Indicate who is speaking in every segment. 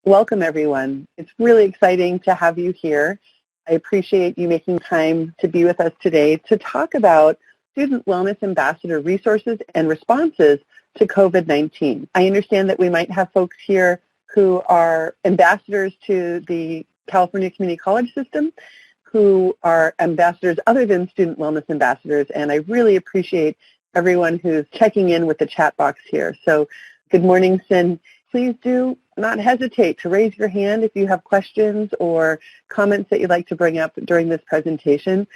Speaker 1: Welcome, everyone. It's really exciting to have you here. I appreciate you making time to be with us today to talk about Student Wellness Ambassador resources and responses to COVID-19. I understand that we might have folks here who are ambassadors to the California Community College system, who are ambassadors other than student wellness ambassadors, and I really appreciate everyone who's checking in with the chat box here. So good morning, Sin. Please do not hesitate to raise your hand if you have questions or comments that you'd like to bring up during this presentation.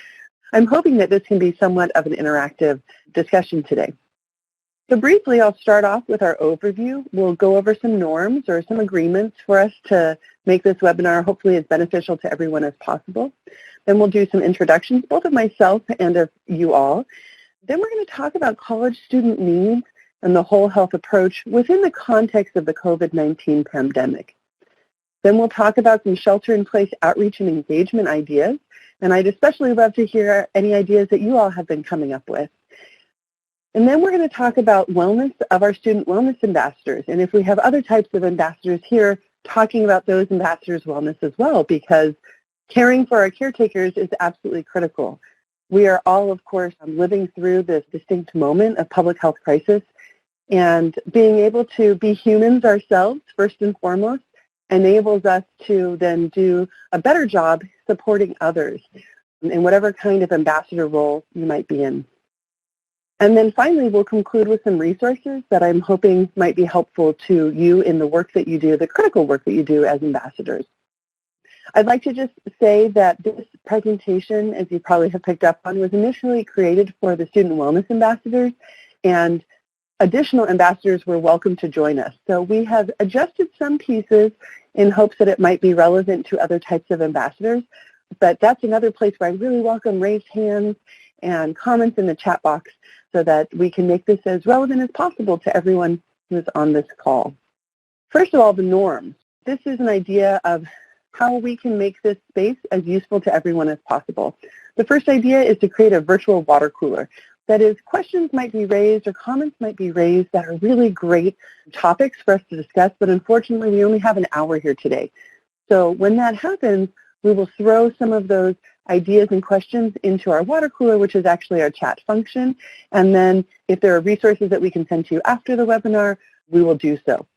Speaker 1: I'm hoping that this can be somewhat of an interactive discussion today. So briefly, I'll start off with our overview. We'll go over some norms or some agreements for us to make this webinar hopefully as beneficial to everyone as possible. Then we'll do some introductions, both of myself and of you all. Then we're going to talk about college student needs and the whole health approach within the context of the COVID-19 pandemic. Then we'll talk about some shelter-in-place outreach and engagement ideas, and I'd especially love to hear any ideas that you all have been coming up with. And then we're going to talk about wellness of our student wellness ambassadors, and if we have other types of ambassadors here, talking about those ambassadors' wellness as well, because caring for our caretakers is absolutely critical. We are all, of course, living through this distinct moment of public health crisis, and being able to be humans ourselves, first and foremost, enables us to then do a better job supporting others in whatever kind of ambassador role you might be in. And then finally, we'll conclude with some resources that I'm hoping might be helpful to you in the work that you do, the critical work that you do as ambassadors. I'd like to just say that this presentation, as you probably have picked up on, was initially created for the student wellness ambassadors, and additional ambassadors were welcome to join us. So we have adjusted some pieces in hopes that it might be relevant to other types of ambassadors, but that's another place where I really welcome raised hands and comments in the chat box so that we can make this as relevant as possible to everyone who's on this call. First of all, the norms. This is an idea of how we can make this space as useful to everyone as possible. The first idea is to create a virtual water cooler. That is, questions might be raised or comments might be raised that are really great topics for us to discuss, but unfortunately we only have an hour here today. So when that happens, we will throw some of those ideas and questions into our water cooler, which is actually our chat function, and then if there are resources that we can send to you after the webinar, we will do so.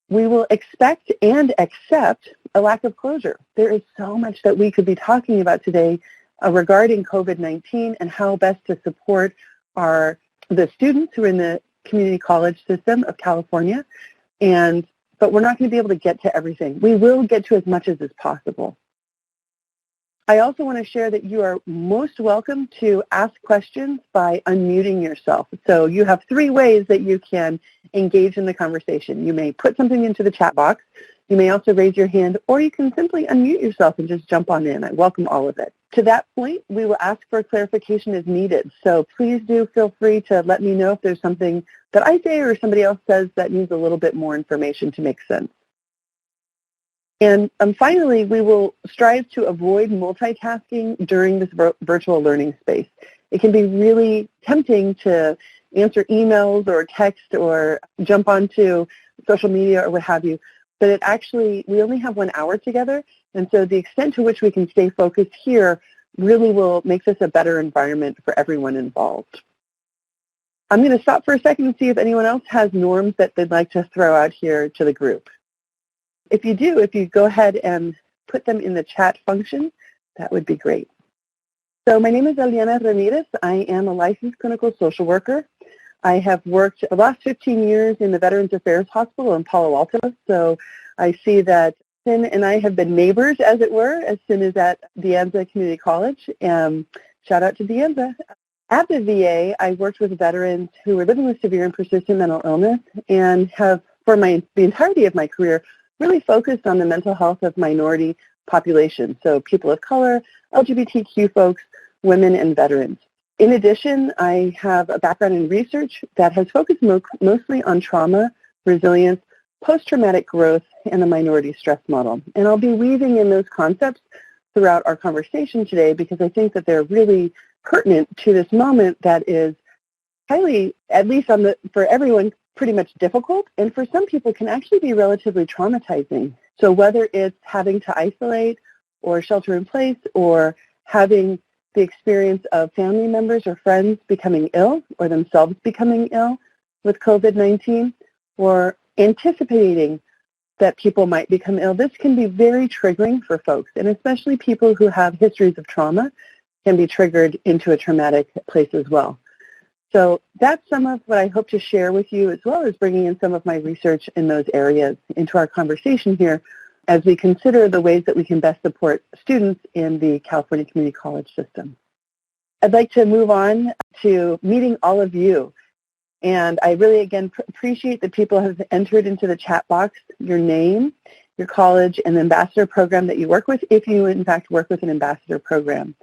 Speaker 1: We will expect and accept a lack of closure. There is so much that we could be talking about today regarding COVID-19 and how best to support the students who are in the community college system of California, but we're not going to be able to get to everything. We will get to as much as is possible. I also want to share that you are most welcome to ask questions by unmuting yourself. So you have 3 ways that you can engage in the conversation. You may put something into the chat box, you may also raise your hand, or you can simply unmute yourself and just jump on in. I welcome all of it. To that point, we will ask for clarification as needed. So please do feel free to let me know if there's something that I say or somebody else says that needs a little bit more information to make sense. And finally, we will strive to avoid multitasking during this virtual learning space. It can be really tempting to answer emails or text or jump onto social media or what have you, but we only have 1 hour together, and so the extent to which we can stay focused here really will make this a better environment for everyone involved. I'm going to stop for a second and see if anyone else has norms that they'd like to throw out here to the group. If you do, if you go ahead and put them in the chat function, that would be great. So my name is Eliana Ramirez. I am a licensed clinical social worker. I have worked the last 15 years in the Veterans Affairs Hospital in Palo Alto, so I see that Sin and I have been neighbors, as it were, as Sin is at De Anza Community College. Shout out to De Anza. At the VA, I worked with veterans who were living with severe and persistent mental illness and have, for the entirety of my career, really focused on the mental health of minority populations, so people of color, LGBTQ folks, women, and veterans. In addition, I have a background in research that has focused mostly on trauma, resilience, post-traumatic growth, and the minority stress model. And I'll be weaving in those concepts throughout our conversation today because I think that they're really pertinent to this moment that is highly, at least for everyone, pretty much difficult, and for some people can actually be relatively traumatizing. So whether it's having to isolate or shelter in place or having the experience of family members or friends becoming ill or themselves becoming ill with COVID-19 or anticipating that people might become ill, this can be very triggering for folks, and especially people who have histories of trauma can be triggered into a traumatic place as well. So that's some of what I hope to share with you, as well as bringing in some of my research in those areas into our conversation here as we consider the ways that we can best support students in the California Community College system. I'd like to move on to meeting all of you. And I really, again, appreciate that people have entered into the chat box your name, your college, and the ambassador program that you work with, if you, in fact, work with an ambassador program.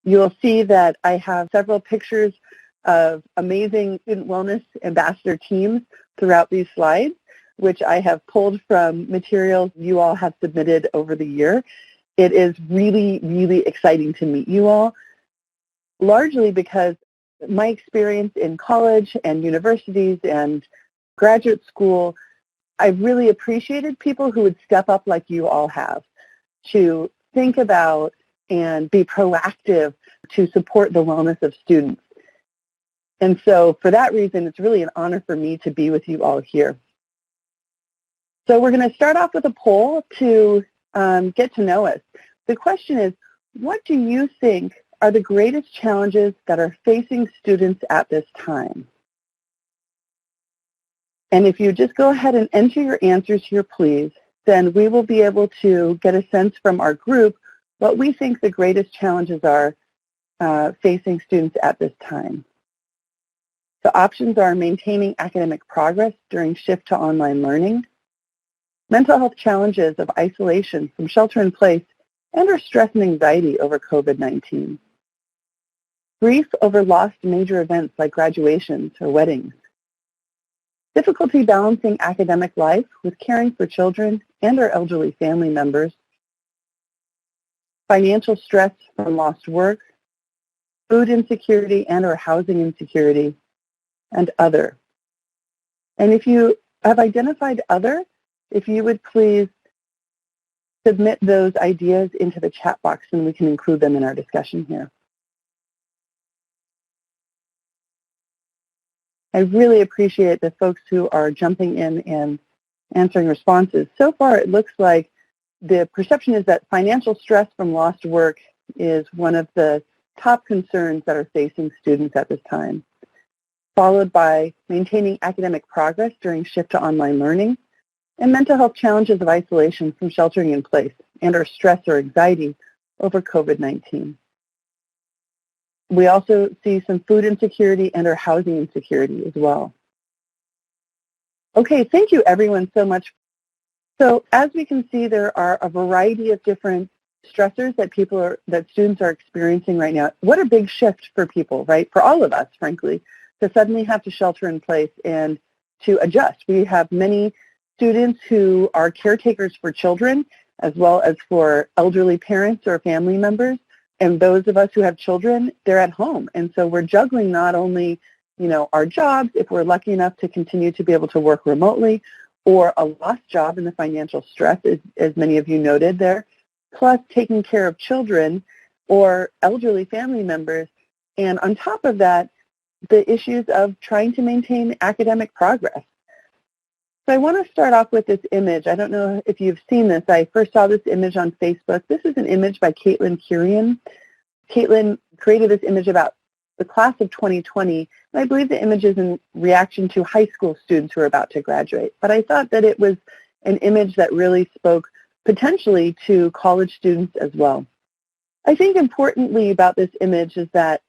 Speaker 1: You'll see that I have several pictures of amazing student wellness ambassador teams throughout these slides, which I have pulled from materials you all have submitted over the year. It is really, really exciting to meet you all, largely because my experience in college and universities and graduate school, I've really appreciated people who would step up like you all have to think about and be proactive to support the wellness of students. And so for that reason, it's really an honor for me to be with you all here. So we're going to start off with a poll to get to know us. The question is, what do you think are the greatest challenges that are facing students at this time? And if you just go ahead and enter your answers here, please, then we will be able to get a sense from our group what we think the greatest challenges are facing students at this time. The options are maintaining academic progress during shift to online learning, mental health challenges of isolation from shelter in place and or stress and anxiety over COVID-19, grief over lost major events like graduations or weddings, difficulty balancing academic life with caring for children and or elderly family members, financial stress from lost work, food insecurity and or housing insecurity, and other. And if you have identified other, if you would please submit those ideas into the chat box and we can include them in our discussion here. I really appreciate the folks who are jumping in and answering responses. So far, it looks like the perception is that financial stress from lost work is one of the top concerns that are facing students at this time, followed by maintaining academic progress during shift to online learning, and mental health challenges of isolation from sheltering in place and or stress or anxiety over COVID-19. We also see some food insecurity and or housing insecurity as well. Okay, thank you everyone so much. So as we can see, there are a variety of different stressors that students are experiencing right now. What a big shift for people, right? For all of us, frankly, to suddenly have to shelter in place and to adjust. We have many students who are caretakers for children as well as for elderly parents or family members. And those of us who have children, they're at home. And so we're juggling not only, our jobs, if we're lucky enough to continue to be able to work remotely, or a lost job in the financial stress, as many of you noted there, plus taking care of children or elderly family members. And on top of that, the issues of trying to maintain academic progress. So I want to start off with this image. I don't know if you've seen this. I first saw this image on Facebook. This is an image by Caitlin Kurian. Caitlin created this image about the class of 2020, and I believe the image is in reaction to high school students who are about to graduate. But I thought that it was an image that really spoke potentially to college students as well. I think importantly about this image is that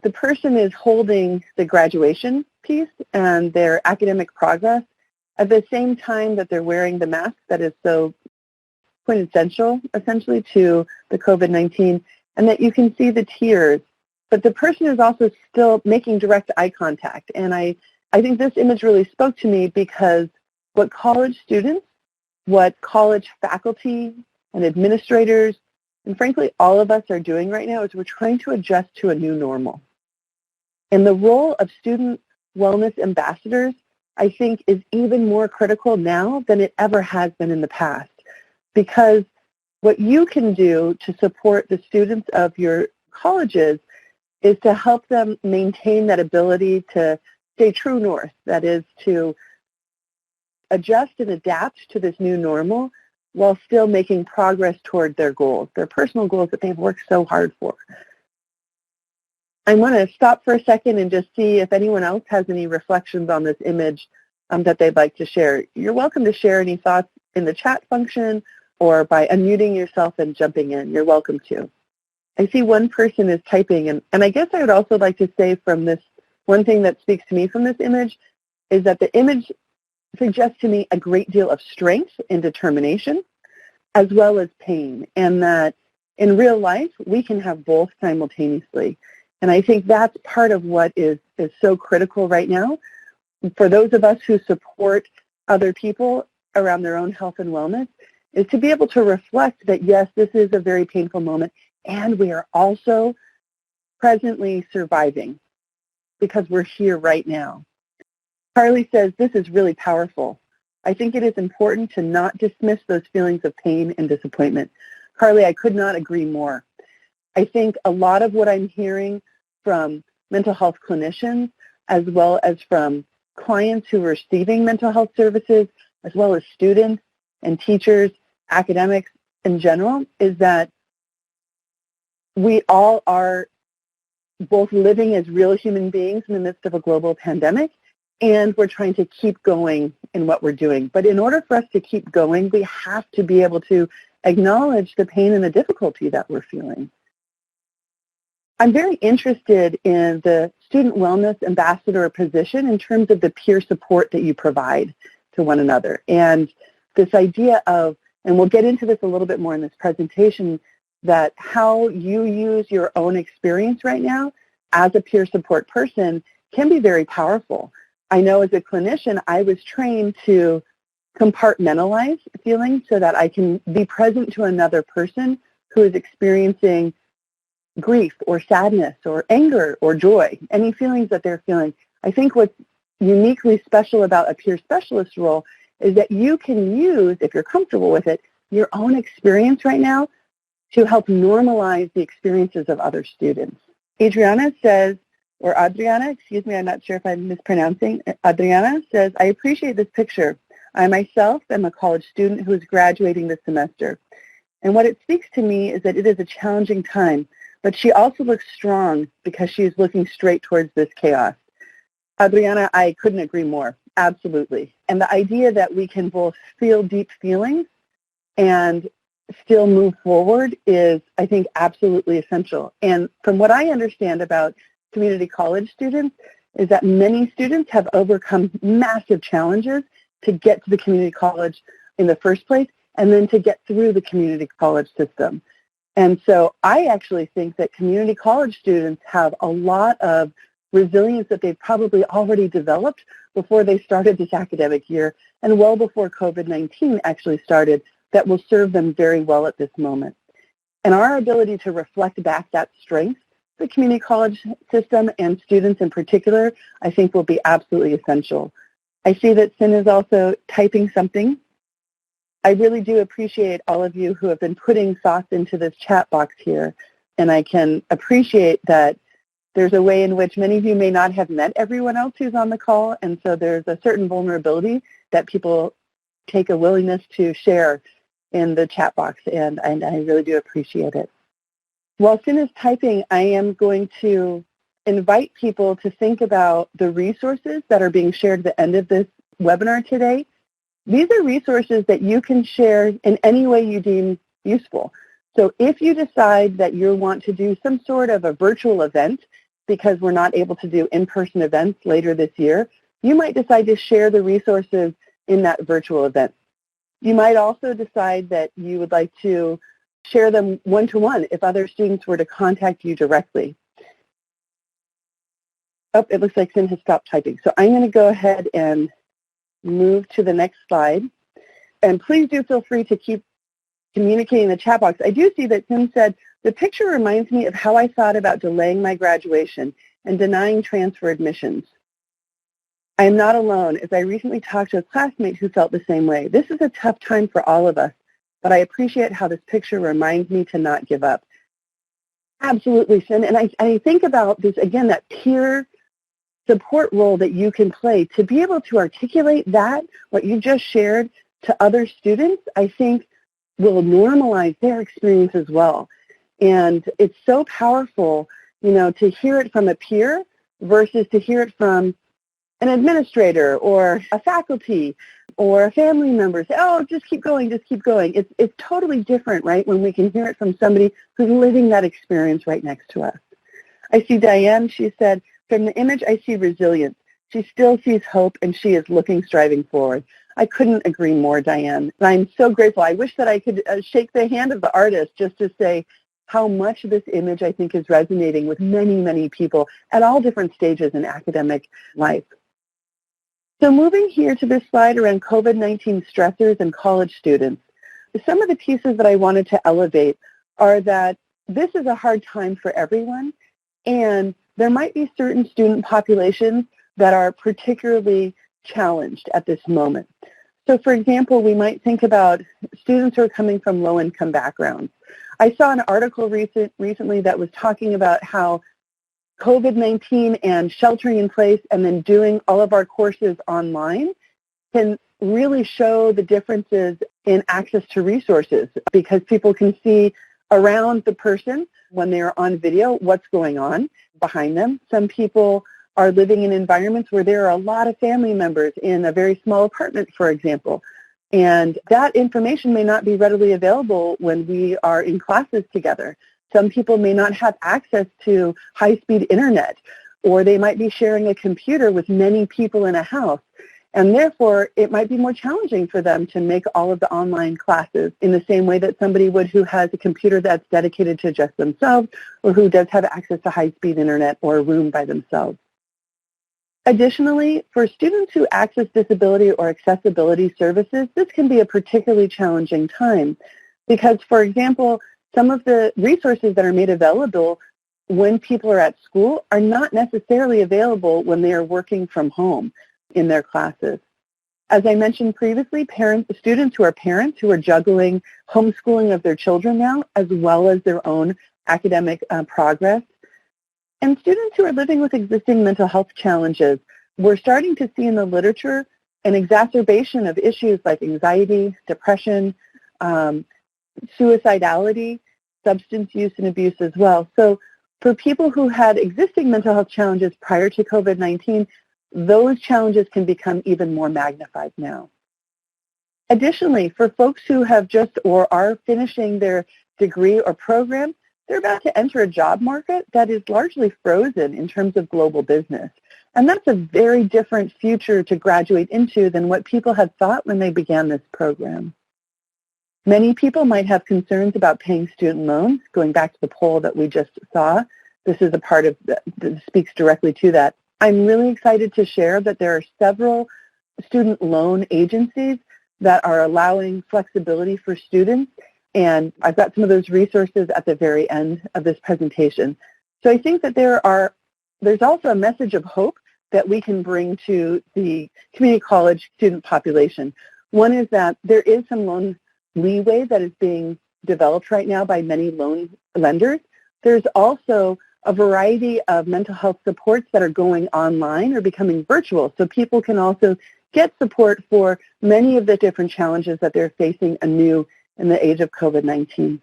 Speaker 1: the person is holding the graduation piece and their academic progress at the same time that they're wearing the mask that is so quintessential, essentially, to the COVID-19, and that you can see the tears. But the person is also still making direct eye contact. And I think this image really spoke to me because what college students, what college faculty and administrators, and frankly all of us are doing right now is we're trying to adjust to a new normal. And the role of student wellness ambassadors I think is even more critical now than it ever has been in the past, because what you can do to support the students of your colleges is to help them maintain that ability to stay true north, that is to adjust and adapt to this new normal while still making progress toward their goals, their personal goals that they've worked so hard for. I want to stop for a second and just see if anyone else has any reflections on this image that they'd like to share. You're welcome to share any thoughts in the chat function or by unmuting yourself and jumping in. You're welcome to. I see one person is typing, and I guess I would also like to say from this, one thing that speaks to me from this image is that the image suggests to me a great deal of strength and determination as well as pain, and that in real life we can have both simultaneously. And I think that's part of what is so critical right now for those of us who support other people around their own health and wellness, is to be able to reflect that, yes, this is a very painful moment, and we are also presently surviving because we're here right now. Carly says, this is really powerful. I think it is important to not dismiss those feelings of pain and disappointment. Carly, I could not agree more. I think a lot of what I'm hearing from mental health clinicians, as well as from clients who are receiving mental health services, as well as students and teachers, academics in general, is that we all are both living as real human beings in the midst of a global pandemic, and we're trying to keep going in what we're doing. But in order for us to keep going, we have to be able to acknowledge the pain and the difficulty that we're feeling. I'm very interested in the student wellness ambassador position in terms of the peer support that you provide to one another. And this idea of, and we'll get into this a little bit more in this presentation, that how you use your own experience right now as a peer support person can be very powerful. I know as a clinician, I was trained to compartmentalize feelings so that I can be present to another person who is experiencing grief or sadness or anger or joy, any feelings that they're feeling. I think what's uniquely special about a peer specialist role is that you can use, if you're comfortable with it, your own experience right now to help normalize the experiences of other students. Adriana says, or Adriana, excuse me, I'm not sure if I'm mispronouncing. Adriana says, I appreciate this picture. I myself am a college student who is graduating this semester. And what it speaks to me is that it is a challenging time, but she also looks strong because she is looking straight towards this chaos. Adriana, I couldn't agree more. Absolutely. And the idea that we can both feel deep feelings and still move forward is, I think, absolutely essential. And from what I understand about community college students is that many students have overcome massive challenges to get to the community college in the first place and then to get through the community college system. And so I actually think that community college students have a lot of resilience that they've probably already developed before they started this academic year and well before COVID-19 actually started, that will serve them very well at this moment. And our ability to reflect back that strength, the community college system and students in particular, I think will be absolutely essential. I see that Sin is also typing something. I really do appreciate all of you who have been putting thoughts into this chat box here, and I can appreciate that there's a way in which many of you may not have met everyone else who's on the call, and so there's a certain vulnerability that people take a willingness to share in the chat box, and I really do appreciate it. While Sin is typing, I am going to invite people to think about the resources that are being shared at the end of this webinar today. These are resources that you can share in any way you deem useful. So if you decide that you want to do some sort of a virtual event because we're not able to do in-person events later this year, you might decide to share the resources in that virtual event. You might also decide that you would like to share them one-to-one if other students were to contact you directly. Oh, it looks like Sin has stopped typing. So I'm going to go ahead and move to the next slide. And please do feel free to keep communicating in the chat box. I do see that Sin said, the picture reminds me of how I thought about delaying my graduation and denying transfer admissions. I am not alone, as I recently talked to a classmate who felt the same way. This is a tough time for all of us, but I appreciate how this picture reminds me to not give up. Absolutely, Sin. And I think about this, again, that peer support role that you can play to be able to articulate that, what you just shared, to other students, I think will normalize their experience as well. And it's so powerful, to hear it from a peer versus to hear it from an administrator or a faculty or a family member say, oh, just keep going, just keep going. It's totally different, right, when we can hear it from somebody who's living that experience right next to us. I see Diane, she said, from the image I see resilience. She still sees hope and she is looking, striving forward. I couldn't agree more, Diane. And I'm so grateful. I wish that I could shake the hand of the artist just to say how much this image, I think, is resonating with many, many people at all different stages in academic life. So moving here to this slide around COVID-19 stressors and college students, some of the pieces that I wanted to elevate are that this is a hard time for everyone, and there might be certain student populations that are particularly challenged at this moment. So for example, we might think about students who are coming from low-income backgrounds. I saw an article recently that was talking about how COVID-19 and sheltering in place and then doing all of our courses online can really show the differences in access to resources because people can see around the person when they're on video what's going on behind them. Some people are living in environments where there are a lot of family members in a very small apartment, for example. And that information may not be readily available when we are in classes together. Some people may not have access to high-speed internet, or they might be sharing a computer with many people in a house. And therefore, it might be more challenging for them to make all of the online classes in the same way that somebody would who has a computer that's dedicated to just themselves or who does have access to high-speed internet or a room by themselves. Additionally, for students who access disability or accessibility services, this can be a particularly challenging time because, for example, some of the resources that are made available when people are at school are not necessarily available when they are working from home in their classes. As I mentioned previously, students who are juggling homeschooling of their children now, as well as their own academic progress, and students who are living with existing mental health challenges. We're starting to see in the literature an exacerbation of issues like anxiety, depression, suicidality, substance use and abuse as well. So for people who had existing mental health challenges prior to COVID-19, those challenges can become even more magnified now. Additionally, for folks who have just or are finishing their degree or program, they're about to enter a job market that is largely frozen in terms of global business. And that's a very different future to graduate into than what people had thought when they began this program. Many people might have concerns about paying student loans, going back to the poll that we just saw. This is a part of that speaks directly to that. I'm really excited to share that there are several student loan agencies that are allowing flexibility for students, and I've got some of those resources at the very end of this presentation. So I think that there's also a message of hope that we can bring to the community college student population. One is that there is some loan leeway that is being developed right now by many loan lenders. There's also a variety of mental health supports that are going online or becoming virtual, so people can also get support for many of the different challenges that they're facing anew in the age of COVID-19.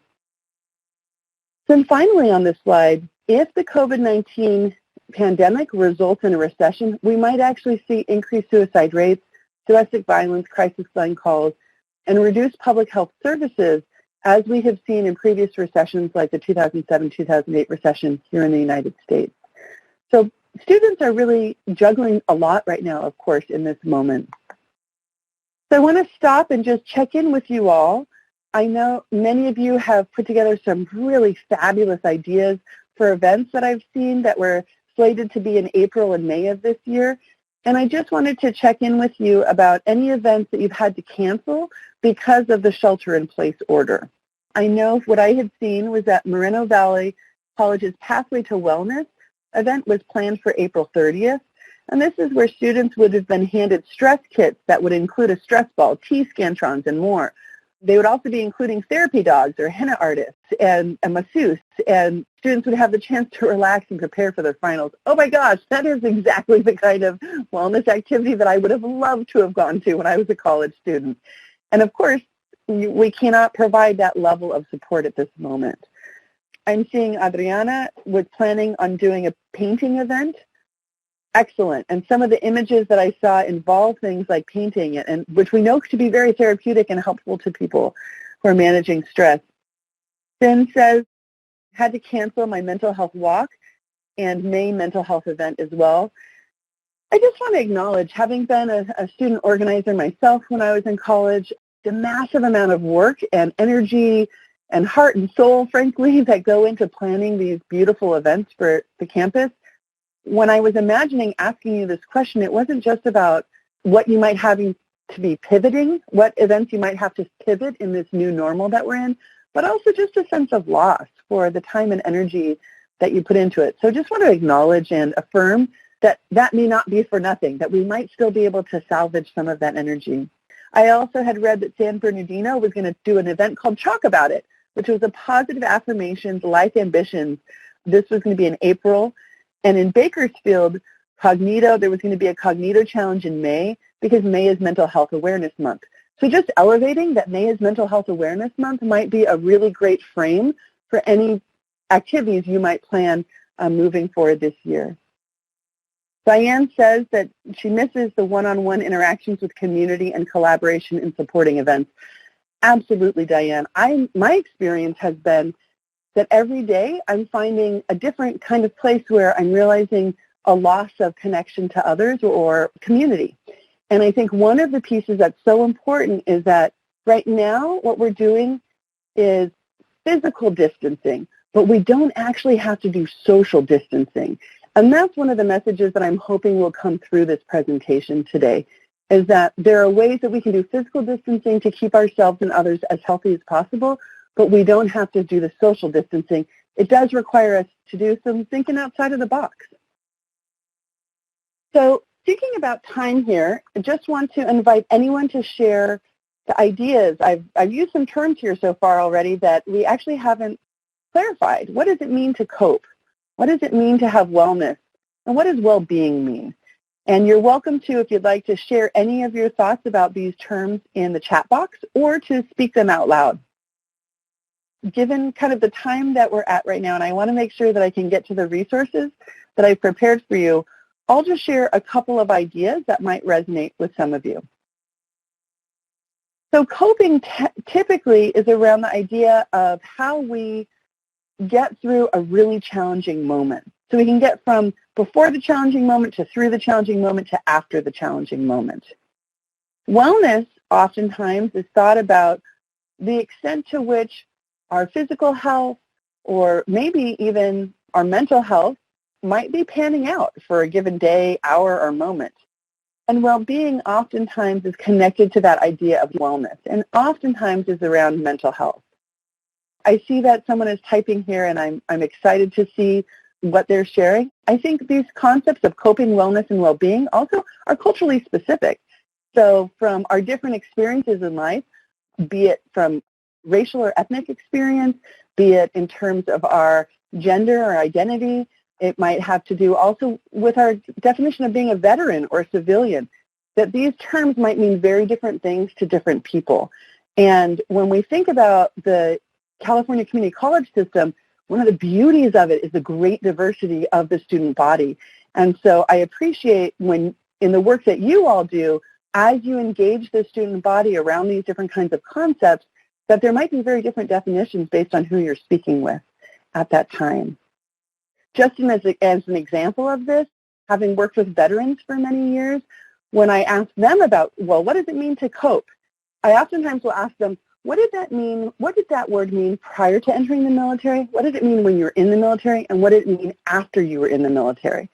Speaker 1: Then finally on this slide, if the COVID-19 pandemic results in a recession, we might actually see increased suicide rates, domestic violence, crisis line calls, and reduced public health services as we have seen in previous recessions like the 2007-2008 recession here in the United States. So students are really juggling a lot right now, of course, in this moment. So I want to stop and just check in with you all. I know many of you have put together some really fabulous ideas for events that I've seen that were slated to be in April and May of this year. And I just wanted to check in with you about any events that you've had to cancel because of the shelter-in-place order. I know what I had seen was that Moreno Valley College's Pathway to Wellness event was planned for April 30th, And this is where students would have been handed stress kits that would include a stress ball, T-scantrons, and more. They would also be including therapy dogs or henna artists and a masseuse, and students would have the chance to relax and prepare for their finals. Oh my gosh, that is exactly the kind of wellness activity that I would have loved to have gone to when I was a college student. And of course, we cannot provide that level of support at this moment. I'm seeing Adriana was planning on doing a painting event. Excellent. And some of the images that I saw involve things like painting, and which we know to be very therapeutic and helpful to people who are managing stress. Finn says, had to cancel my mental health walk and May mental health event as well. I just want to acknowledge, having been a student organizer myself when I was in college, the massive amount of work and energy and heart and soul, frankly, that go into planning these beautiful events for the campus. When I was imagining asking you this question, it wasn't just about what you might have to be pivoting, what events you might have to pivot in this new normal that we're in, but also just a sense of loss for the time and energy that you put into it. So just want to acknowledge and affirm that that may not be for nothing, that we might still be able to salvage some of that energy. I also had read that San Bernardino was going to do an event called Chalk About It, which was a positive affirmations, life ambitions. This was going to be in April. And in Bakersfield, there was going to be a Cognito challenge in May, because May is Mental Health Awareness Month. So just elevating that May is Mental Health Awareness Month might be a really great frame for any activities you might plan moving forward this year. Diane says that she misses the one-on-one interactions with community and collaboration in supporting events. Absolutely, Diane. My experience has been that every day I'm finding a different kind of place where I'm realizing a loss of connection to others or community. And I think one of the pieces that's so important is that right now what we're doing is physical distancing, but we don't actually have to do social distancing. And that's one of the messages that I'm hoping will come through this presentation today, is that there are ways that we can do physical distancing to keep ourselves and others as healthy as possible, but we don't have to do the social distancing. It does require us to do some thinking outside of the box. So thinking about time here, I just want to invite anyone to share the ideas. I've used some terms here so far already that we actually haven't clarified. What does it mean to cope? What does it mean to have wellness? And what does well-being mean? And you're welcome to, if you'd like, to share any of your thoughts about these terms in the chat box or to speak them out loud. Given kind of the time that we're at right now, and I want to make sure that I can get to the resources that I've prepared for you, I'll just share a couple of ideas that might resonate with some of you. So coping typically is around the idea of how we get through a really challenging moment. So we can get from before the challenging moment to through the challenging moment to after the challenging moment. Wellness oftentimes is thought about the extent to which our physical health or maybe even our mental health might be panning out for a given day, hour, or moment. And well-being oftentimes is connected to that idea of wellness and oftentimes is around mental health. I see that someone is typing here and I'm excited to see what they're sharing. I think these concepts of coping, wellness, and well-being also are culturally specific. So from our different experiences in life, be it from racial or ethnic experience, be it in terms of our gender or identity, it might have to do also with our definition of being a veteran or a civilian, that these terms might mean very different things to different people. And when we think about the California Community College system, one of the beauties of it is the great diversity of the student body. And so I appreciate when in the work that you all do, as you engage the student body around these different kinds of concepts, that there might be very different definitions based on who you're speaking with at that time. Just as an example of this, having worked with veterans for many years, when I ask them about, well, what does it mean to cope? I oftentimes will ask them, what did that mean? What did that word mean prior to entering the military? What did it mean when you were in the military? And what did it mean after you were in the military?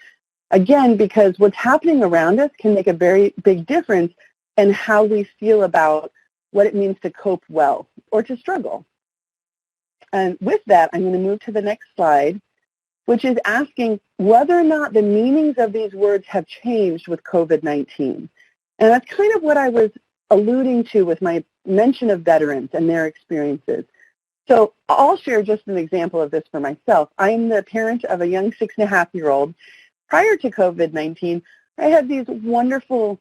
Speaker 1: Again, because what's happening around us can make a very big difference in how we feel about what it means to cope well or to struggle. And with that, I'm going to move to the next slide. which is asking whether or not the meanings of these words have changed with COVID-19. And that's kind of what I was alluding to with my mention of veterans and their experiences. So I'll share just an example of this for myself. I'm the parent of a young 6.5-year-old. Prior to COVID-19, I had these wonderful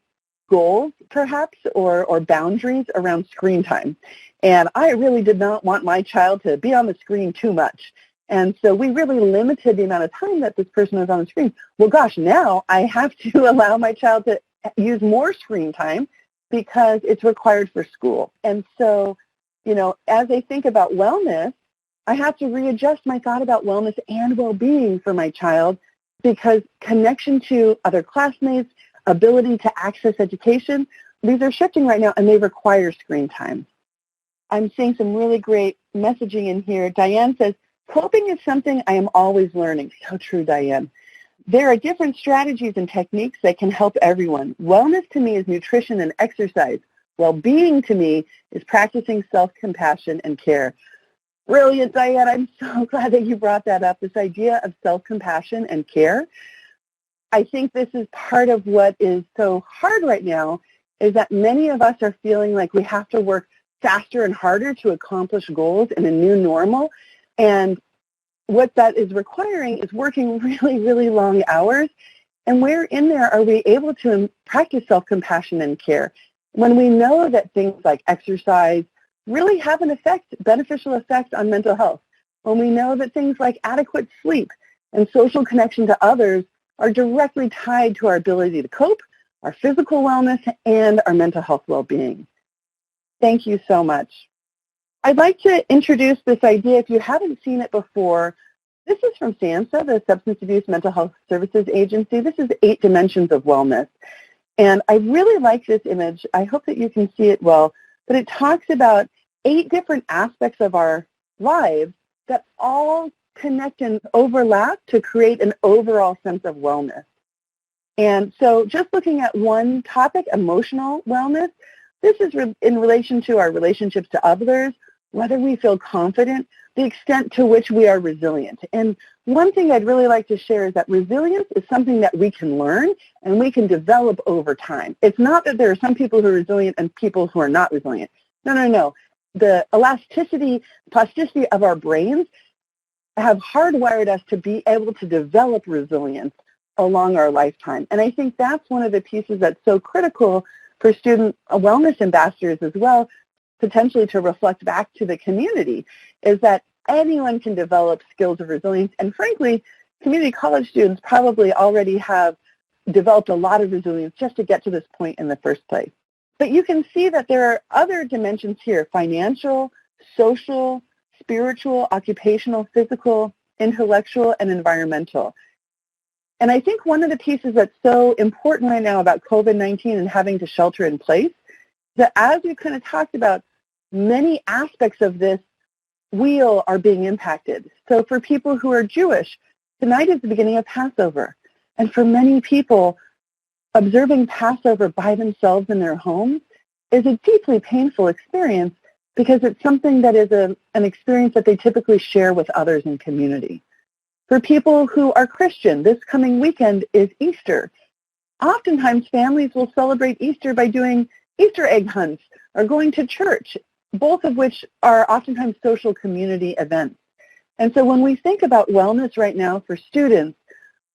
Speaker 1: goals, perhaps, or boundaries around screen time. And I really did not want my child to be on the screen too much. And so we really limited the amount of time that this person was on the screen. Well, gosh, now I have to allow my child to use more screen time because it's required for school. And so, as I think about wellness, I have to readjust my thought about wellness and well-being for my child because connection to other classmates, ability to access education, these are shifting right now and they require screen time. I'm seeing some really great messaging in here. Diane says, coping is something I am always learning. So true, Diane. There are different strategies and techniques that can help everyone. Wellness to me is nutrition and exercise. Well-being to me is practicing self-compassion and care. Brilliant, Diane. I'm so glad that you brought that up, this idea of self-compassion and care. I think this is part of what is so hard right now is that many of us are feeling like we have to work faster and harder to accomplish goals in a new normal. And what that is requiring is working really, really long hours. And where in there are we able to practice self-compassion and care? When we know that things like exercise really have an effect, beneficial effect on mental health. When we know that things like adequate sleep and social connection to others are directly tied to our ability to cope, our physical wellness, and our mental health well-being. Thank you so much. I'd like to introduce this idea, if you haven't seen it before. This is from SAMHSA, the Substance Abuse Mental Health Services Agency. This is 8 Dimensions of Wellness. And I really like this image. I hope that you can see it well. But it talks about 8 different aspects of our lives that all connect and overlap to create an overall sense of wellness. And so just looking at one topic, emotional wellness, this is in relation to our relationships to others, whether we feel confident, the extent to which we are resilient. And one thing I'd really like to share is that resilience is something that we can learn and we can develop over time. It's not that there are some people who are resilient and people who are not resilient. No. The elasticity, plasticity of our brains have hardwired us to be able to develop resilience along our lifetime. And I think that's one of the pieces that's so critical for student wellness ambassadors as well, potentially to reflect back to the community, is that anyone can develop skills of resilience. And frankly, community college students probably already have developed a lot of resilience just to get to this point in the first place. But you can see that there are other dimensions here: financial, social, spiritual, occupational, physical, intellectual, and environmental. And I think one of the pieces that's so important right now about COVID-19 and having to shelter in place, that as we kind of talked about, many aspects of this wheel are being impacted. So for people who are Jewish, tonight is the beginning of Passover. And for many people, observing Passover by themselves in their homes is a deeply painful experience because it's something that is an experience that they typically share with others in community. For people who are Christian, this coming weekend is Easter. Oftentimes, families will celebrate Easter by doing Easter egg hunts or going to church, both of which are oftentimes social community events. And so when we think about wellness right now for students,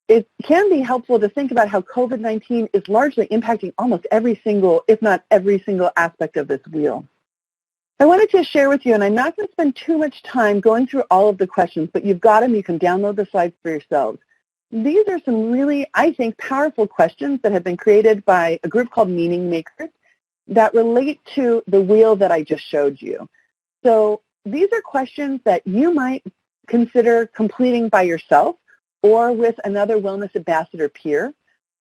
Speaker 1: it can be helpful to think about how COVID-19 is largely impacting almost every single, if not every single aspect of this wheel. I wanted to share with you, and I'm not going to spend too much time going through all of the questions, but you've got them. You can download the slides for yourselves. These are some really, I think, powerful questions that have been created by a group called Meaning Makers that relate to the wheel that I just showed you. So these are questions that you might consider completing by yourself or with another wellness ambassador peer.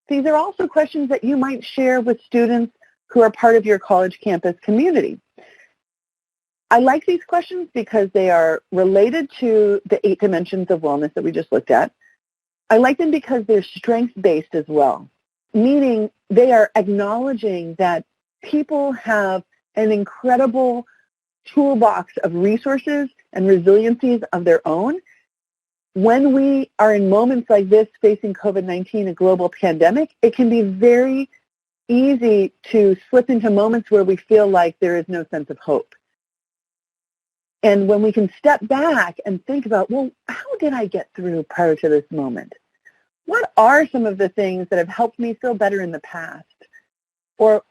Speaker 1: These are also questions that you might share with students who are part of your college campus community. I like these questions because they are related to the 8 dimensions of wellness that we just looked at. I like them because they're strengths-based as well, meaning they are acknowledging that people have an incredible toolbox of resources and resiliencies of their own, when we are in moments like this facing COVID-19, a global pandemic, it can be very easy to slip into moments where we feel like there is no sense of hope. And when we can step back and think about, well, how did I get through prior to this moment? What are some of the things that have helped me feel better in the past? Or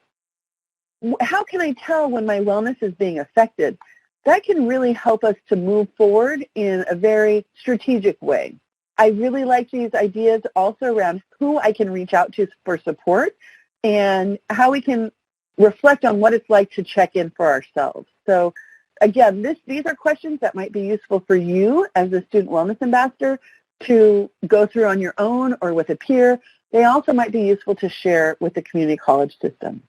Speaker 1: how can I tell when my wellness is being affected? That can really help us to move forward in a very strategic way. I really like these ideas also around who I can reach out to for support and how we can reflect on what it's like to check in for ourselves. So again, these are questions that might be useful for you as a student wellness ambassador to go through on your own or with a peer. They also might be useful to share with the community college system.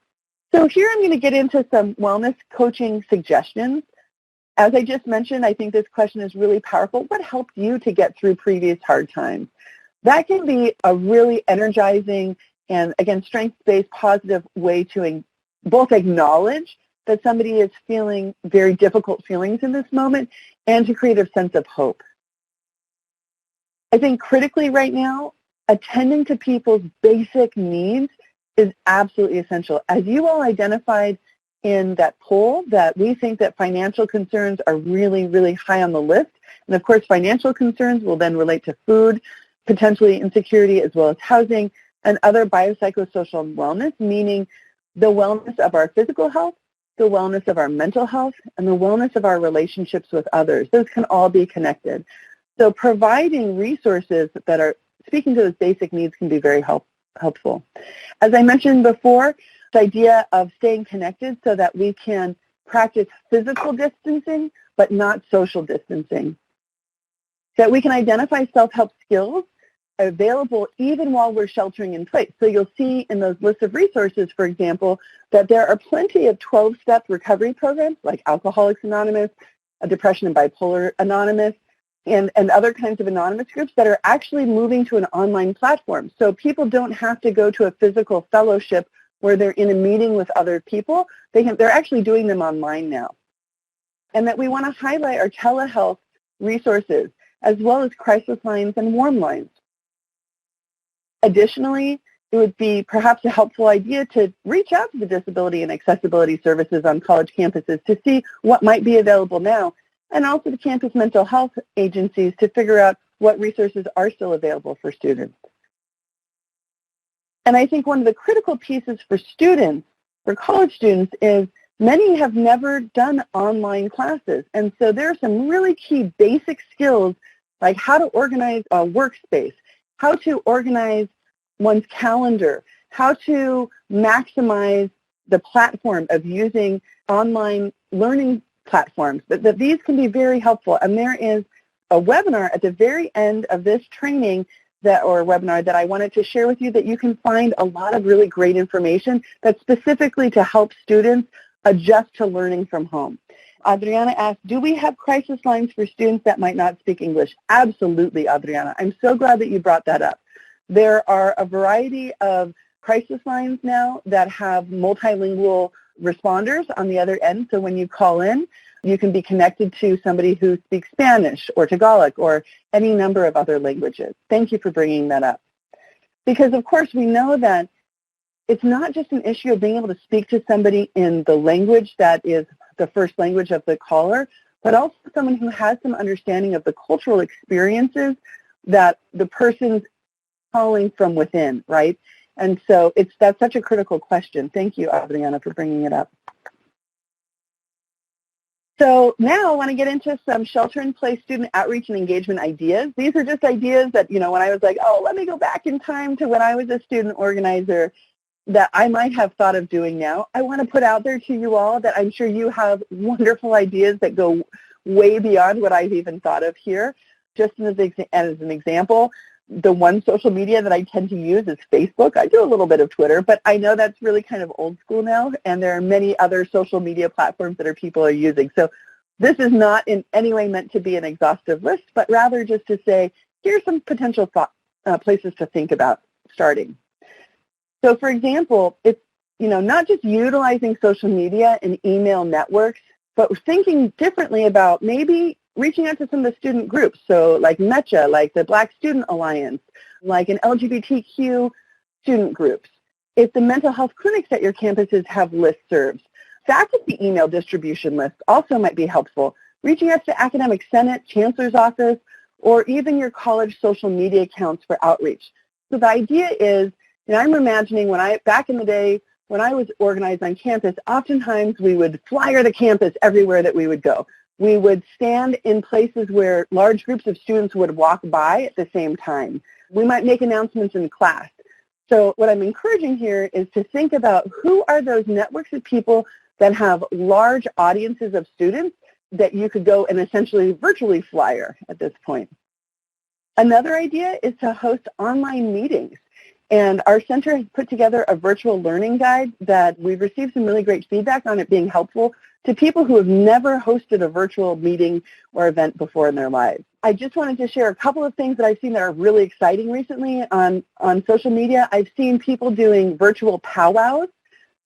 Speaker 1: So here I'm going to get into some wellness coaching suggestions. As I just mentioned, I think this question is really powerful. What helped you to get through previous hard times? That can be a really energizing and, again, strengths-based positive way to both acknowledge that somebody is feeling very difficult feelings in this moment and to create a sense of hope. I think critically right now, attending to people's basic needs is absolutely essential. As you all identified in that poll, that we think that financial concerns are really, really high on the list. And of course, financial concerns will then relate to food, potentially insecurity, as well as housing, and other biopsychosocial wellness, meaning the wellness of our physical health, the wellness of our mental health, and the wellness of our relationships with others. Those can all be connected. So providing resources that are speaking to those basic needs can be very helpful. As I mentioned before, the idea of staying connected so that we can practice physical distancing but not social distancing. So that we can identify self-help skills available even while we're sheltering in place. So you'll see in those lists of resources, for example, that there are plenty of 12-step recovery programs like Alcoholics Anonymous, Depression and Bipolar Anonymous, and other kinds of anonymous groups that are actually moving to an online platform. So people don't have to go to a physical fellowship where they're in a meeting with other people. They're actually doing them online now. And that we want to highlight our telehealth resources as well as crisis lines and warm lines. Additionally, it would be perhaps a helpful idea to reach out to the disability and accessibility services on college campuses to see what might be available now, and also the campus mental health agencies to figure out what resources are still available for students. And I think one of the critical pieces for students, for college students, is many have never done online classes. And so there are some really key basic skills like how to organize a workspace, how to organize one's calendar, how to maximize the platform of using online learning platforms. That these can be very helpful. And there is a webinar at the very end of this training or webinar that I wanted to share with you that you can find a lot of really great information that's specifically to help students adjust to learning from home. Adriana asked, do we have crisis lines for students that might not speak English? Absolutely, Adriana. I'm so glad that you brought that up. There are a variety of crisis lines now that have multilingual responders on the other end. So when you call in, you can be connected to somebody who speaks Spanish or Tagalog or any number of other languages. Thank you for bringing that up. Because, of course, we know that it's not just an issue of being able to speak to somebody in the language that is the first language of the caller, but also someone who has some understanding of the cultural experiences that the person's calling from within, right? And so that's such a critical question. Thank you, Adriana, for bringing it up. So now I want to get into some shelter-in-place student outreach and engagement ideas. These are just ideas that, when I was like, oh, let me go back in time to when I was a student organizer that I might have thought of doing now. I want to put out there to you all that I'm sure you have wonderful ideas that go way beyond what I've even thought of here. Just as an example, the one social media that I tend to use is Facebook. I do a little bit of Twitter, but I know that's really kind of old school now, and there are many other social media platforms that people are using. So this is not in any way meant to be an exhaustive list, but rather just to say, here's some potential places to think about starting. So for example, it's not just utilizing social media and email networks, but thinking differently about maybe reaching out to some of the student groups, so like MECHA, like the Black Student Alliance, like an LGBTQ student groups. If the mental health clinics at your campuses have listservs, faculty email distribution lists also might be helpful. Reaching out to Academic Senate, Chancellor's Office, or even your college social media accounts for outreach. So the idea is, I'm imagining back in the day when I was organized on campus, oftentimes we would flyer the campus everywhere that we would go. We would stand in places where large groups of students would walk by at the same time. We might make announcements in class. So what I'm encouraging here is to think about who are those networks of people that have large audiences of students that you could go and essentially virtually flyer at this point. Another idea is to host online meetings. And our center has put together a virtual learning guide that we've received some really great feedback on it being helpful to people who have never hosted a virtual meeting or event before in their lives. I just wanted to share a couple of things that I've seen that are really exciting recently on social media. I've seen people doing virtual powwows.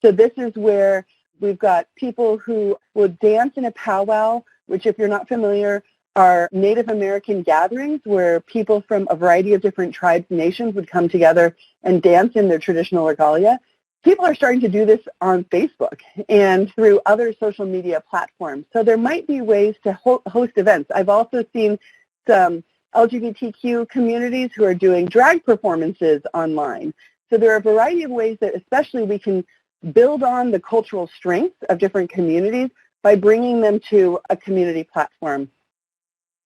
Speaker 1: So this is where we've got people who will dance in a powwow, which if you're not familiar, are Native American gatherings where people from a variety of different tribes and nations would come together and dance in their traditional regalia. People are starting to do this on Facebook and through other social media platforms. So there might be ways to host events. I've also seen some LGBTQ communities who are doing drag performances online. So there are a variety of ways that especially we can build on the cultural strengths of different communities by bringing them to a community platform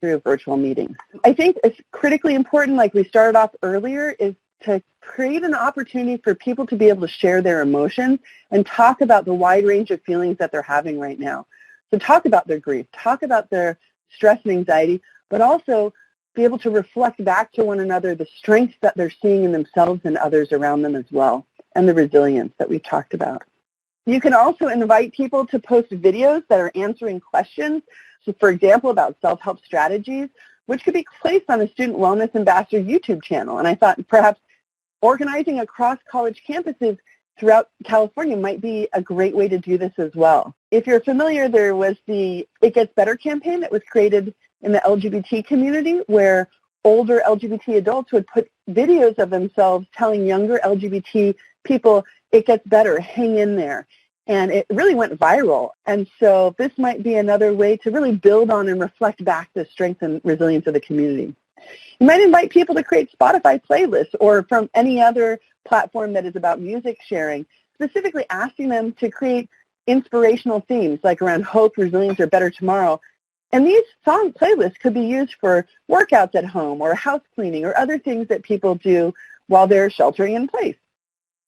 Speaker 1: through virtual meetings. I think it's critically important, like we started off earlier, is to create an opportunity for people to be able to share their emotions and talk about the wide range of feelings that they're having right now. So talk about their grief, talk about their stress and anxiety, but also be able to reflect back to one another the strengths that they're seeing in themselves and others around them as well, and the resilience that we've talked about. You can also invite people to post videos that are answering questions. So for example, about self-help strategies, which could be placed on a Student Wellness Ambassador YouTube channel. And I thought perhaps organizing across college campuses throughout California might be a great way to do this as well. If you're familiar, there was the It Gets Better campaign that was created in the LGBT community where older LGBT adults would put videos of themselves telling younger LGBT people, it gets better, hang in there. And it really went viral. And so this might be another way to really build on and reflect back the strength and resilience of the community. You might invite people to create Spotify playlists or from any other platform that is about music sharing, specifically asking them to create inspirational themes like around hope, resilience, or better tomorrow. And these song playlists could be used for workouts at home or house cleaning or other things that people do while they're sheltering in place.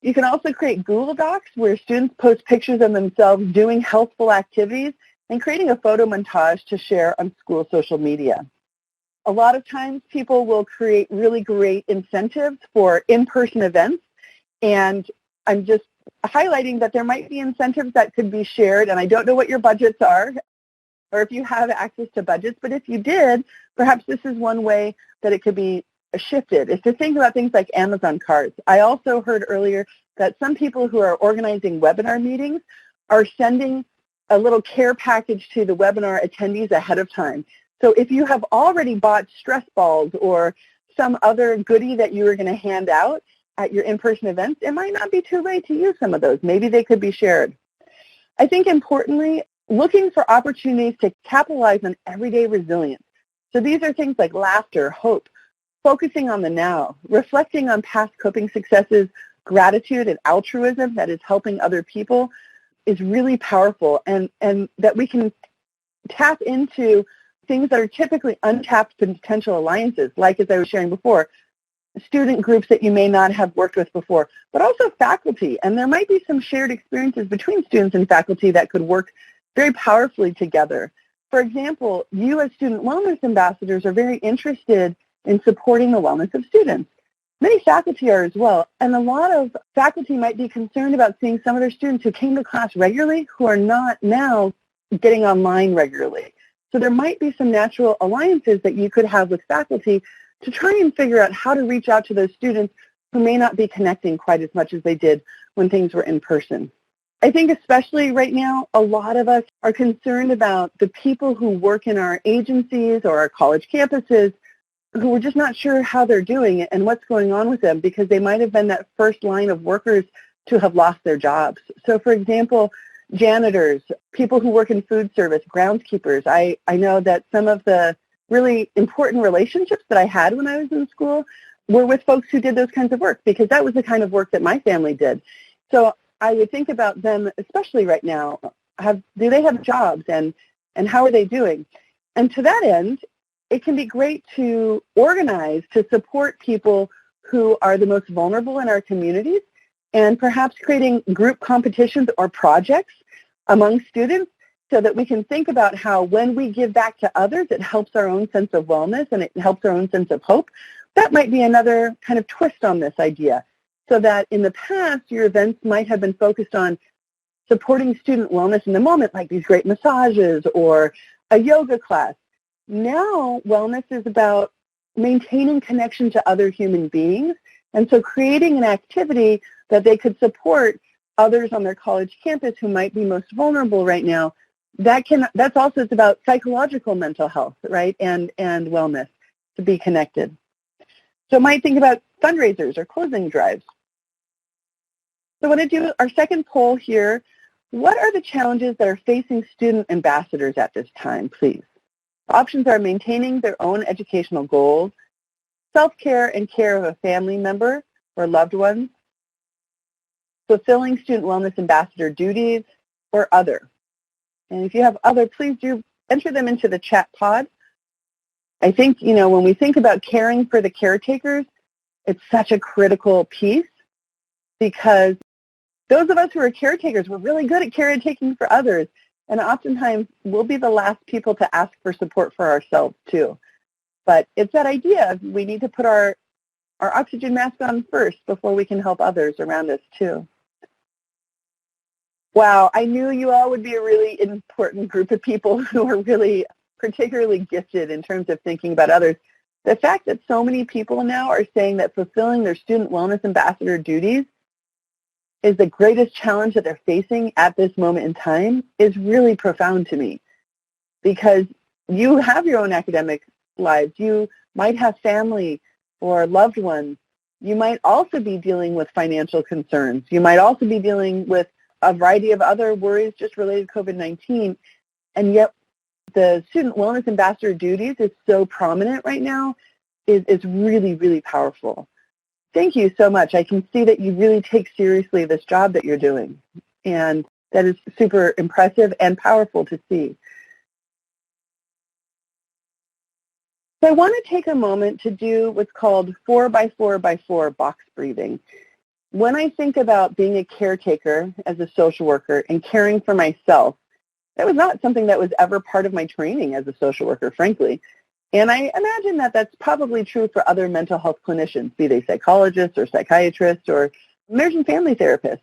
Speaker 1: You can also create Google Docs where students post pictures of themselves doing healthful activities and creating a photo montage to share on school social media. A lot of times people will create really great incentives for in-person events, and I'm just highlighting that there might be incentives that could be shared, and I don't know what your budgets are or if you have access to budgets, but if you did, perhaps this is one way that it could be shifted, is to think about things like Amazon cards. I also heard earlier that some people who are organizing webinar meetings are sending a little care package to the webinar attendees ahead of time. So if you have already bought stress balls or some other goodie that you were going to hand out at your in-person events, it might not be too late to use some of those. Maybe they could be shared. I think importantly, looking for opportunities to capitalize on everyday resilience. So these are things like laughter, hope, focusing on the now, reflecting on past coping successes, gratitude and altruism that is helping other people is really powerful, and that we can tap into things that are typically untapped potential alliances, like as I was sharing before, student groups that you may not have worked with before, but also faculty. And there might be some shared experiences between students and faculty that could work very powerfully together. For example, you as student wellness ambassadors are very interested in supporting the wellness of students. Many faculty are as well, and a lot of faculty might be concerned about seeing some of their students who came to class regularly who are not now getting online regularly. So there might be some natural alliances that you could have with faculty to try and figure out how to reach out to those students who may not be connecting quite as much as they did when things were in person. I think especially right now, a lot of us are concerned about the people who work in our agencies or our college campuses who we're just not sure how they're doing and what's going on with them because they might have been that first line of workers to have lost their jobs. So for example, janitors, people who work in food service, groundskeepers. I know that some of the really important relationships that I had when I was in school were with folks who did those kinds of work because that was the kind of work that my family did. So I would think about them, especially right now. Do they have jobs and how are they doing? And to that end, it can be great to organize to support people who are the most vulnerable in our communities and perhaps creating group competitions or projects among students so that we can think about how when we give back to others, it helps our own sense of wellness and it helps our own sense of hope. That might be another kind of twist on this idea. So that in the past, your events might have been focused on supporting student wellness in the moment, like these great massages or a yoga class. Now, wellness is about maintaining connection to other human beings, and so creating an activity that they could support others on their college campus who might be most vulnerable right now. That's also, it's about psychological mental health, right, and wellness to be connected. So might think about fundraisers or clothing drives. So I want to do our second poll here. What are the challenges that are facing student ambassadors at this time, please? Options are maintaining their own educational goals, self-care and care of a family member or loved ones, fulfilling student wellness ambassador duties, or other. And if you have other, please do enter them into the chat pod. I think, when we think about caring for the caretakers, it's such a critical piece because those of us who are caretakers, we're really good at caretaking for others. And oftentimes, we'll be the last people to ask for support for ourselves, too. But it's that idea of we need to put our oxygen mask on first before we can help others around us, too. Wow, I knew you all would be a really important group of people who are really particularly gifted in terms of thinking about others. The fact that so many people now are saying that fulfilling their student wellness ambassador duties is the greatest challenge that they're facing at this moment in time is really profound to me because you have your own academic lives. You might have family or loved ones. You might also be dealing with financial concerns. You might also be dealing with a variety of other worries just related to COVID-19. And yet the student wellness ambassador duties is so prominent right now is really, really powerful. Thank you so much. I can see that you really take seriously this job that you're doing. And that is super impressive and powerful to see. So I want to take a moment to do what's called 4x4x4 box breathing. When I think about being a caretaker as a social worker and caring for myself, that was not something that was ever part of my training as a social worker, frankly. And I imagine that that's probably true for other mental health clinicians, be they psychologists or psychiatrists or marriage and family therapists.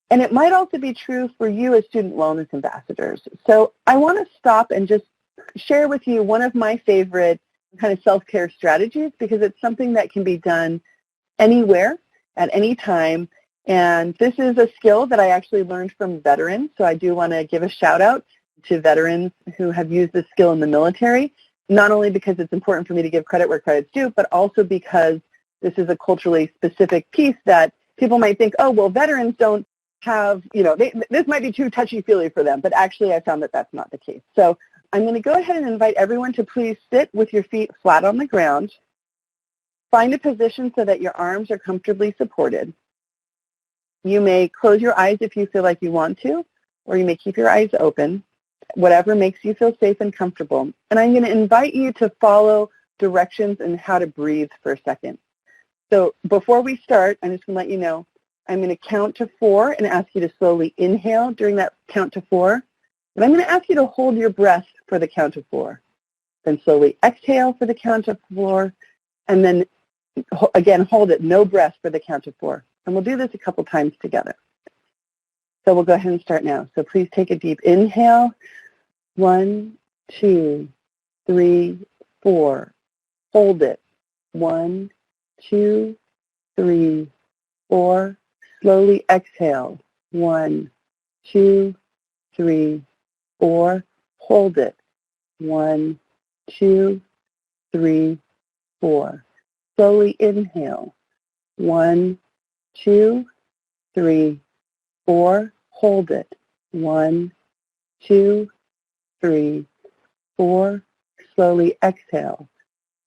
Speaker 1: And it might also be true for you as student wellness ambassadors. So I want to stop and just share with you one of my favorite kind of self-care strategies because it's something that can be done anywhere, at any time. And this is a skill that I actually learned from veterans. So I do want to give a shout out to veterans who have used this skill in the military, not only because it's important for me to give credit where credit's due, but also because this is a culturally specific piece that people might think, oh, well, veterans don't have, this might be too touchy-feely for them. But actually, I found that that's not the case. So I'm going to go ahead and invite everyone to please sit with your feet flat on the ground. Find a position so that your arms are comfortably supported. You may close your eyes if you feel like you want to, or you may keep your eyes open, whatever makes you feel safe and comfortable. And I'm going to invite you to follow directions on how to breathe for a second. So before we start, I'm just going to let you know, I'm going to count to 4 and ask you to slowly inhale during that count to 4. And I'm going to ask you to hold your breath for the count of 4. Then slowly exhale for the count of 4. And then again, hold it, no breath for the count of 4. And we'll do this a couple times together. So we'll go ahead and start now. So please take a deep inhale. 1, 2, 3, 4. Hold it. 1, 2, 3, 4. Slowly exhale. 1, 2, 3, 4. Hold it. 1, 2, 3, 4. Slowly inhale. 1, 2, 3, 4. Hold it. 1, 2, 3, 4. Slowly exhale.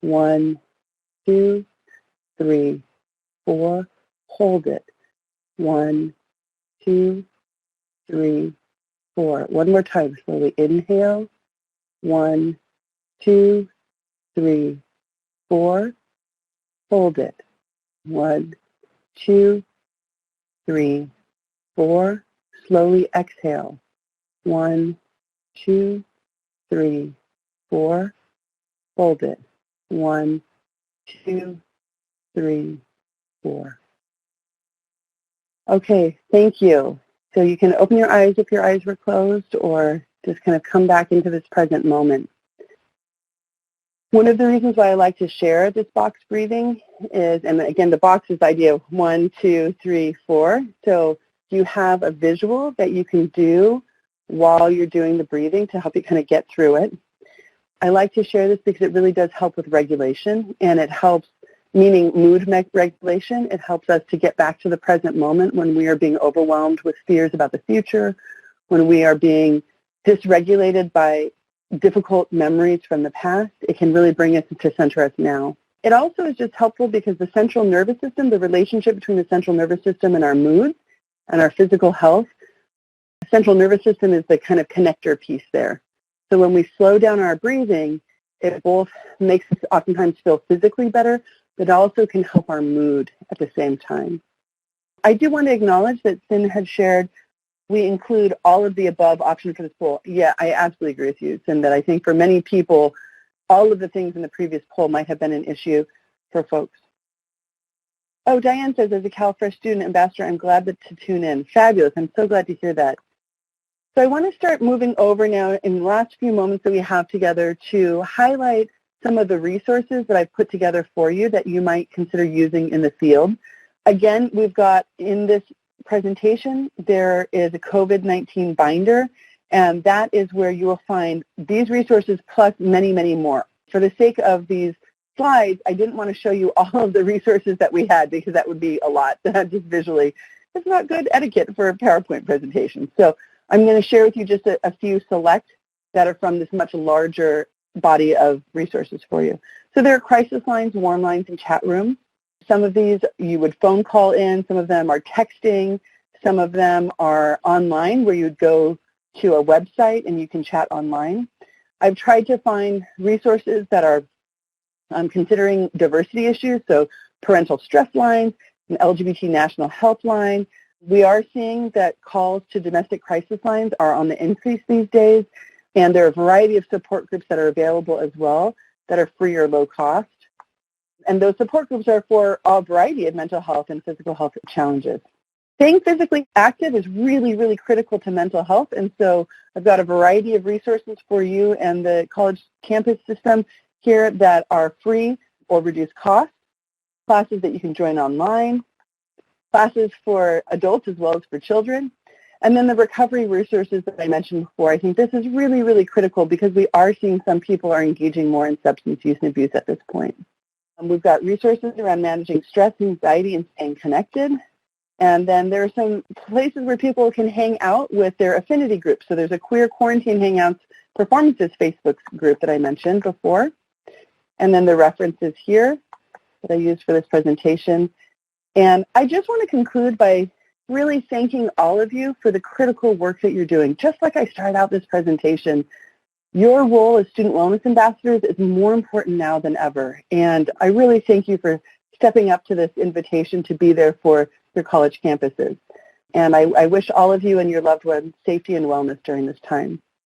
Speaker 1: 1, 2, 3, 4. Hold it. 1, 2, 3, 4. One more time. Slowly inhale. 1, 2, 3, 4. Hold it. 1, 2, 3, 4. Slowly exhale. 1, 2, 3, 4. Hold it. 1, 2, 3, 4. Okay, thank you. So you can open your eyes if your eyes were closed, or just kind of come back into this present moment. One of the reasons why I like to share this box breathing is, and again, the box is the idea of 1, 2, 3, 4. So you have a visual that you can do while you're doing the breathing to help you kind of get through it. I like to share this because it really does help with regulation, and it helps, meaning mood regulation. It helps us to get back to the present moment when we are being overwhelmed with fears about the future, when we are being dysregulated by difficult memories from the past. It can really bring us to center us now. It also is just helpful because the central nervous system, the relationship between the central nervous system and our moods and our physical health, the central nervous system is the kind of connector piece there. So when we slow down our breathing, it both makes us oftentimes feel physically better, but also can help our mood at the same time. I do want to acknowledge that Sin had shared we include all of the above options for this poll. Yeah, I absolutely agree with you, Sin, that I think for many people, all of the things in the previous poll might have been an issue for folks. Oh, Diane says, as a CalFresh student ambassador, I'm glad to tune in. Fabulous. I'm so glad to hear that. So I want to start moving over now in the last few moments that we have together to highlight some of the resources that I've put together for you that you might consider using in the field. Again, we've got in this presentation, there is a COVID-19 binder, and that is where you will find these resources plus many, many more. For the sake of these slides, I didn't want to show you all of the resources that we had because that would be a lot just visually. It's not good etiquette for a PowerPoint presentation. So I'm going to share with you just a few select that are from this much larger body of resources for you. So there are crisis lines, warm lines, and chat rooms. Some of these you would phone call in, some of them are texting, some of them are online where you'd go to a website and you can chat online. I've tried to find resources that are considering diversity issues, so parental stress lines, an LGBT national health line. We are seeing that calls to domestic crisis lines are on the increase these days, and there are a variety of support groups that are available as well that are free or low cost. And those support groups are for a variety of mental health and physical health challenges. Staying physically active is really, really critical to mental health, and so I've got a variety of resources for you and the college campus system here that are free or reduced cost, classes that you can join online, classes for adults as well as for children, and then the recovery resources that I mentioned before. I think this is really, really critical because we are seeing some people are engaging more in substance use and abuse at this point. We've got resources around managing stress, anxiety, and staying connected. And then there are some places where people can hang out with their affinity groups. So there's a Queer Quarantine Hangouts Performances Facebook group that I mentioned before. And then the references here that I used for this presentation. And I just want to conclude by really thanking all of you for the critical work that you're doing. Just like I started out this presentation, your role as student wellness ambassadors is more important now than ever. And I really thank you for stepping up to this invitation to be there for your college campuses. And I wish all of you and your loved ones safety and wellness during this time.